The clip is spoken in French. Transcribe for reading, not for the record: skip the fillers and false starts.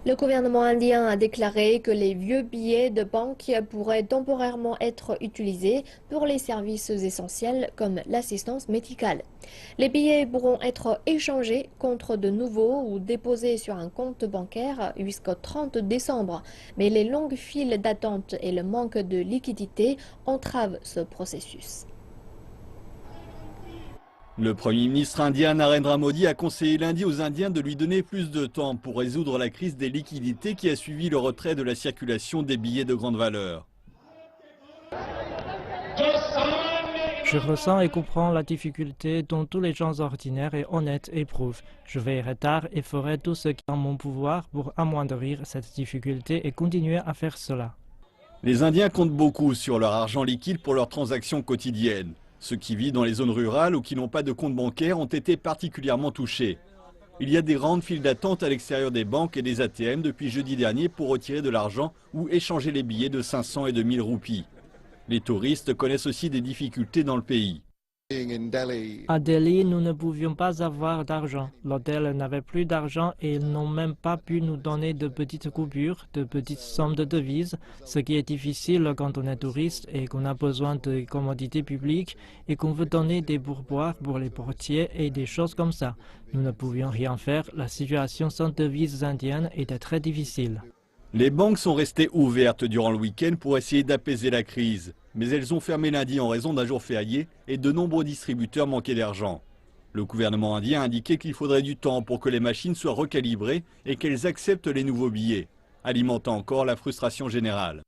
Le gouvernement indien a déclaré que les vieux billets de banque pourraient temporairement être utilisés pour les services essentiels comme l'assistance médicale. Les billets pourront être échangés contre de nouveaux ou déposés sur un compte bancaire jusqu'au 30 décembre, mais les longues files d'attente et le manque de liquidité entravent ce processus. Le Premier ministre indien Narendra Modi a conseillé lundi aux Indiens de lui donner plus de temps pour résoudre la crise des liquidités qui a suivi le retrait de la circulation des billets de grande valeur. Je ressens et comprends la difficulté dont tous les gens ordinaires et honnêtes éprouvent. Je veillerai tard et ferai tout ce qui est en mon pouvoir pour amoindrir cette difficulté et continuer à faire cela. Les Indiens comptent beaucoup sur leur argent liquide pour leurs transactions quotidiennes. Ceux qui vivent dans les zones rurales ou qui n'ont pas de compte bancaire ont été particulièrement touchés. Il y a des grandes files d'attente à l'extérieur des banques et des ATM depuis jeudi dernier pour retirer de l'argent ou échanger les billets de 500 et de 1000 roupies. Les touristes connaissent aussi des difficultés dans le pays. À Delhi, nous ne pouvions pas avoir d'argent. L'hôtel n'avait plus d'argent et ils n'ont même pas pu nous donner de petites coupures, de petites sommes de devises, ce qui est difficile quand on est touriste et qu'on a besoin de commodités publiques et qu'on veut donner des pourboires pour les portiers et des choses comme ça. Nous ne pouvions rien faire. La situation sans devises indiennes était très difficile. Les banques sont restées ouvertes durant le week-end pour essayer d'apaiser la crise. Mais elles ont fermé lundi en raison d'un jour férié et de nombreux distributeurs manquaient d'argent. Le gouvernement indien a indiqué qu'il faudrait du temps pour que les machines soient recalibrées et qu'elles acceptent les nouveaux billets, alimentant encore la frustration générale.